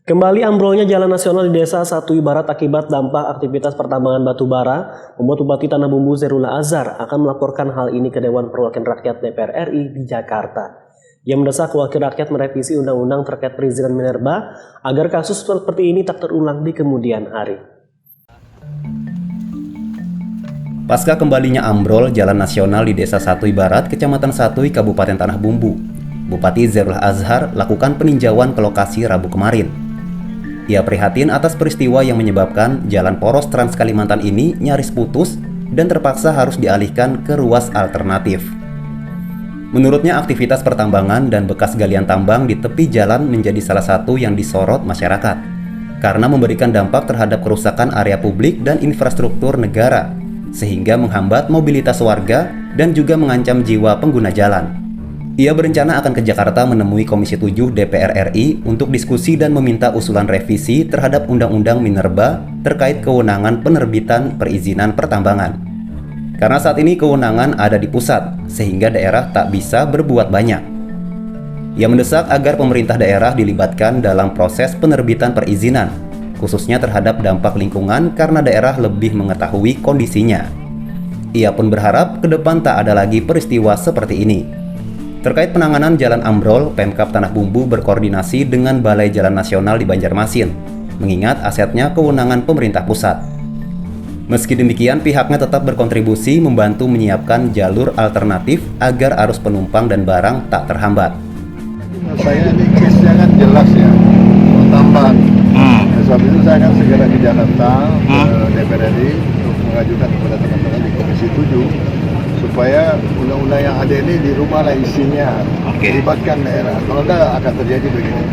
Kembali ambrolnya jalan nasional di Desa Satui Barat akibat dampak aktivitas pertambangan batu bara membuat Bupati Tanah Bumbu Zerula Azhar akan melaporkan hal ini ke Dewan Perwakilan Rakyat DPR RI di Jakarta. Ia mendesak wakil rakyat merevisi undang-undang terkait perizinan minerba agar kasus seperti ini tak terulang di kemudian hari. Pasca kembalinya ambrol jalan nasional di Desa Satui Barat, Kecamatan Satui, Kabupaten Tanah Bumbu, Bupati Zerula Azhar lakukan peninjauan ke lokasi Rabu kemarin. Ia prihatin atas peristiwa yang menyebabkan jalan poros Trans Kalimantan ini nyaris putus dan terpaksa harus dialihkan ke ruas alternatif. Menurutnya, aktivitas pertambangan dan bekas galian tambang di tepi jalan menjadi salah satu yang disorot masyarakat karena memberikan dampak terhadap kerusakan area publik dan infrastruktur negara, sehingga menghambat mobilitas warga dan juga mengancam jiwa pengguna jalan. Ia berencana akan ke Jakarta menemui Komisi 7 DPR RI untuk diskusi dan meminta usulan revisi terhadap Undang-Undang Minerba terkait kewenangan penerbitan perizinan pertambangan. Karena saat ini kewenangan ada di pusat, sehingga daerah tak bisa berbuat banyak. Ia mendesak agar pemerintah daerah dilibatkan dalam proses penerbitan perizinan, khususnya terhadap dampak lingkungan karena daerah lebih mengetahui kondisinya. Ia pun berharap ke depan tak ada lagi peristiwa seperti ini. Terkait penanganan jalan ambrol, Pemkab Tanah Bumbu berkoordinasi dengan Balai Jalan Nasional di Banjarmasin, mengingat asetnya kewenangan pemerintah pusat. Meski demikian, pihaknya tetap berkontribusi membantu menyiapkan jalur alternatif agar arus penumpang dan barang tak terhambat. Menurut saya ini case-nya kan jelas ya, tambahan. Sebab itu saya akan segera ke Jakarta, ke DPR RI untuk mengajukan kepada teman-teman di Komisi 7 supaya undang-undang yang ada ini dirubahlah isinya, libatkan daerah. Kalau tidak akan terjadi begini.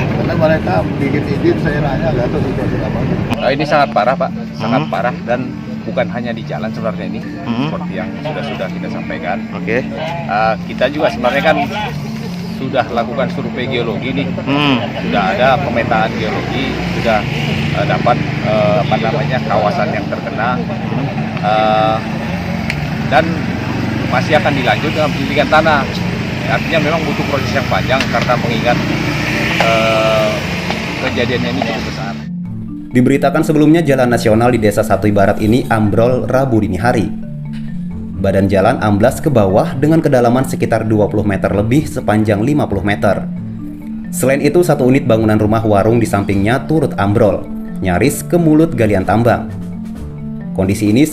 Karena mereka bikin izin saya nanya nggak tahu situasi apa. Ini sangat parah, Pak, sangat parah, dan bukan hanya di jalan sebenarnya ini, seperti yang sudah kita sampaikan. Kita juga sebenarnya kan sudah lakukan survei geologi nih, sudah ada pemetaan geologi, sudah dapat kawasan yang terkena, dan masih akan dilanjut dengan penyelidikan tanah. Artinya memang butuh proses yang panjang karena mengingat kejadiannya ini cukup besar. Diberitakan sebelumnya jalan nasional di Desa Satui Barat ini ambrol Rabu dini hari. Badan jalan amblas ke bawah dengan kedalaman sekitar 20 meter lebih sepanjang 50 meter. Selain itu, satu unit bangunan rumah warung di sampingnya turut ambrol, nyaris ke mulut galian tambang. Kondisi ini